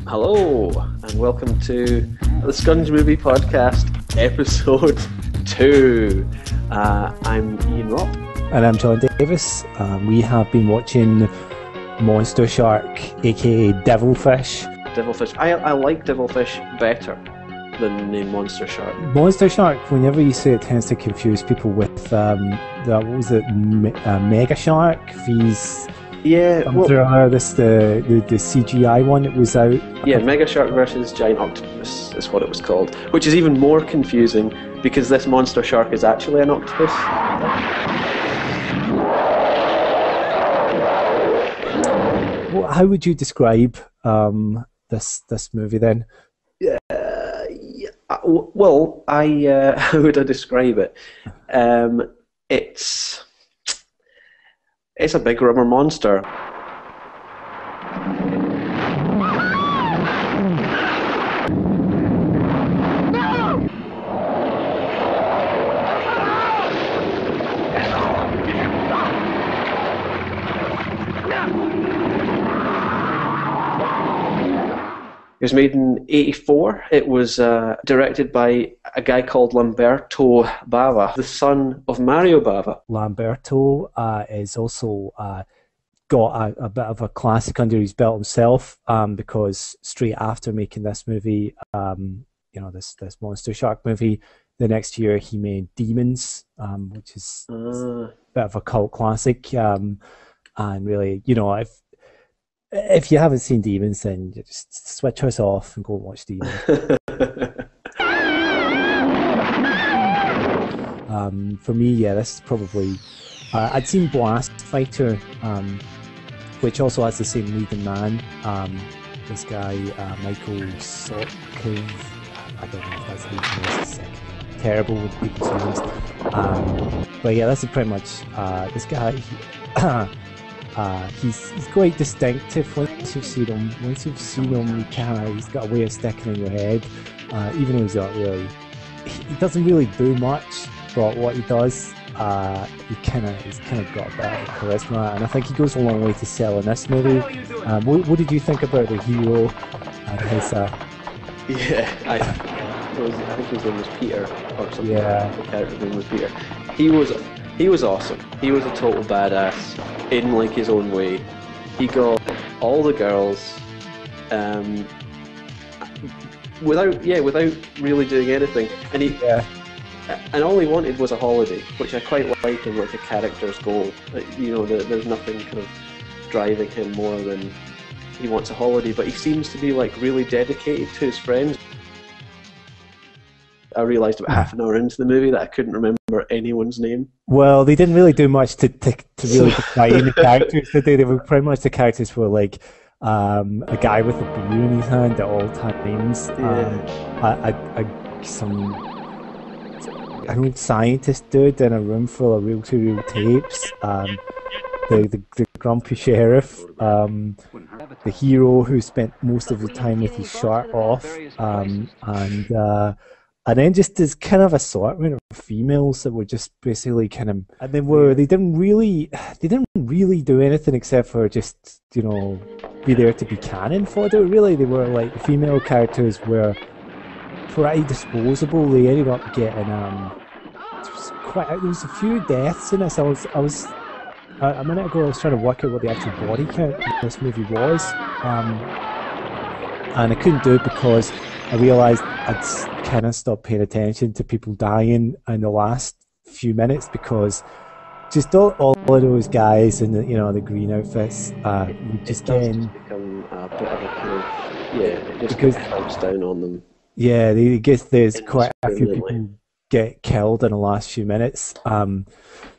Hello, and welcome to the Scunge Movie Podcast, Episode 2. I'm Iain Ropp. And I'm John Davis. We have been watching Monster Shark, aka Devilfish. Devilfish. I like Devilfish better than the name Monster Shark. Monster Shark, whenever you say it, tends to confuse people with Mega Shark. These. Yeah, well, the CGI one that was out. Yeah, Mega Shark versus Giant Octopus is what it was called, which is even more confusing because this Monster Shark is actually an octopus. Well, how would you describe this movie then? Well, how would I describe it? It's a big rubber monster. It was made in '84. It was directed by a guy called Lamberto Bava, the son of Mario Bava. Lamberto is also got a bit of a classic under his belt himself, because straight after making this movie, this Monster Shark movie, the next year he made Demons, which is a bit of a cult classic, and really, if you haven't seen Demons, then you just switch us off and go and watch Demons. For me, this is probably... I'd seen Blast Fighter, which also has the same leading man. This guy, Michael Sotkin. I don't know if that's the second. Terrible with people's names. But yeah, this is pretty much this guy. He's quite distinctive once you've seen him. He's got a way of sticking in your head. Even though he's not really, he doesn't really do much, but what he does, he's kind of got a bit of charisma, and I think he goes a long way to sell in this movie. What did you think about the hero and his? I think his name was Peter or something. Yeah, the character's name was Peter. He was awesome. He was a total badass in like his own way. He got all the girls without really doing anything, and and all he wanted was a holiday, which I quite like in like a character's goal. There's nothing kind of driving him more than he wants a holiday, but he seems to be like really dedicated to his friends. I realised about half an hour into the movie that I couldn't remember anyone's name. Well, they didn't really do much to really define the characters, did they? They were pretty much, the characters were like a guy with a beer in his hand at all times. Some an old scientist dude in a room full of reel-to-reel tapes. The grumpy sheriff. The hero who spent most of the time with his shirt off. And then just this kind of assortment of females that were just basically kind of, and they didn't really do anything except for just be there to be canon fodder. Really, they were like, the female characters were pretty disposable. They ended up getting there was a few deaths in this. A minute ago I was trying to work out what the actual body count in this movie was, and I couldn't do it because I realised I'd kind of stopped paying attention to people dying in the last few minutes, because just all of those guys in the green outfits just getting become a bit of a kind of it just counts down on them. Yeah, I guess there's quite a few people get killed in the last few minutes.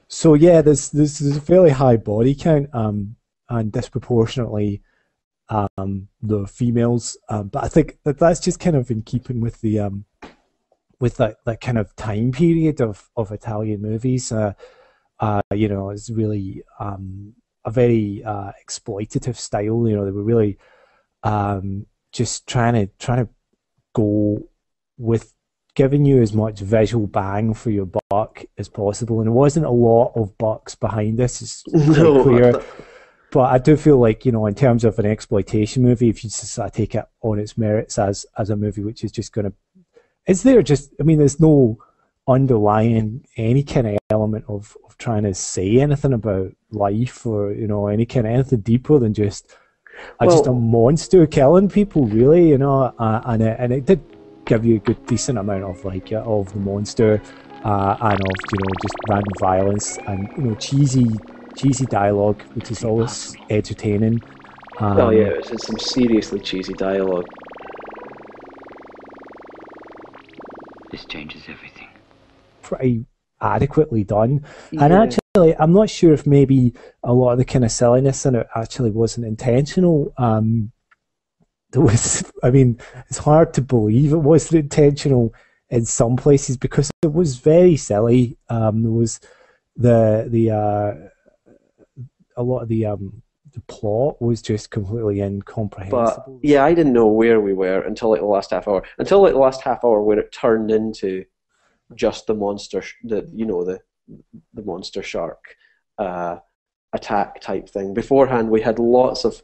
So yeah, there's a fairly high body count, and disproportionately the females, but I think that's just kind of in keeping with the with that kind of time period of Italian movies. It's really a very exploitative style. They were really just trying to go with giving you as much visual bang for your buck as possible, and there wasn't a lot of bucks behind this. It's quite clear. But I do feel like, in terms of an exploitation movie, if you just sort of take it on its merits as a movie which is just going to... there's no underlying any kind of element of trying to say anything about life or, anything deeper than just a monster killing people, really, and it did give you a good decent amount of of the monster and of just random violence and cheesy dialogue, which is always entertaining. It's some seriously cheesy dialogue. This changes everything. Pretty adequately done, and actually, I'm not sure if maybe a lot of the kind of silliness in it actually wasn't intentional. It's hard to believe it wasn't intentional in some places because it was very silly. There was a lot of the plot was just completely incomprehensible. But I didn't know where we were until the last half hour, where it turned into just the monster, the monster shark attack type thing. Beforehand, we had lots of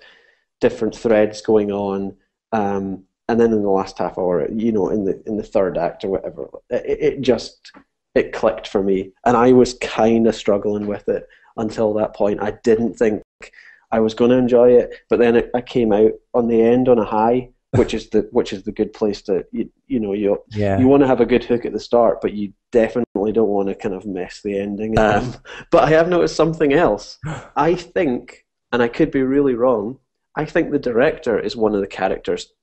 different threads going on, and then in the last half hour, in the third act or whatever, it clicked for me, and I was kind of struggling with it until that point. I didn't think I was going to enjoy it, but then I came out on the end on a high, which is the good place to you want to have a good hook at the start, but you definitely don't want to kind of mess the ending. But I have noticed something else. I think, and I could be really wrong, I think the director is one of the characters,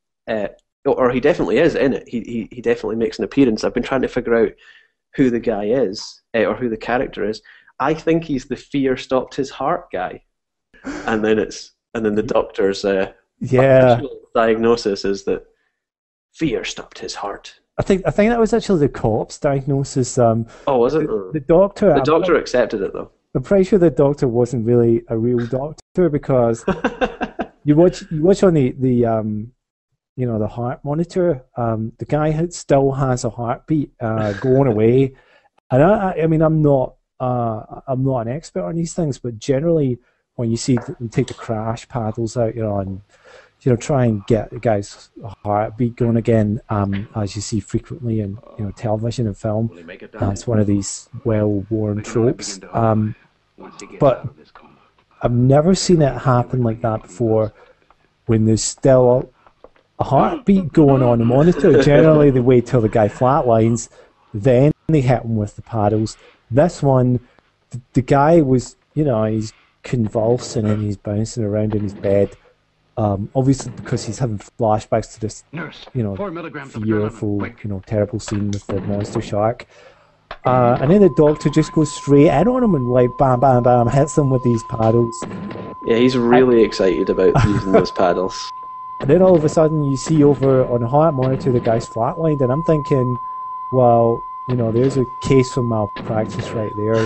or he definitely is in it. He definitely makes an appearance. I've been trying to figure out who the guy is, or who the character is. I think he's the fear stopped his heart guy, and then the doctor's diagnosis is that fear stopped his heart. I think that was actually the cop's diagnosis. Was it? The doctor. The doctor accepted it though. I'm pretty sure the doctor wasn't really a real doctor because you watch on the heart monitor. The guy still has a heartbeat going away, and I'm not an expert on these things, but generally when you take the crash paddles out, and try and get the guy's heartbeat going again, as you see frequently in television and film. It's one of these well-worn tropes. But I've never seen it happen like that before when there's still a heartbeat going on the monitor. Generally, they wait till the guy flatlines, then they hit him with the paddles. This one, the guy was, he's convulsing and he's bouncing around in his bed. Obviously, because he's having flashbacks to this, fearful, terrible scene with the monster shark. And then the doctor just goes straight in on him and bam, bam, bam, hits him with these paddles. Yeah, he's really excited about using those paddles. And then all of a sudden you see over on the heart monitor the guy's flatlined, and I'm thinking, well, there's a case for malpractice right there.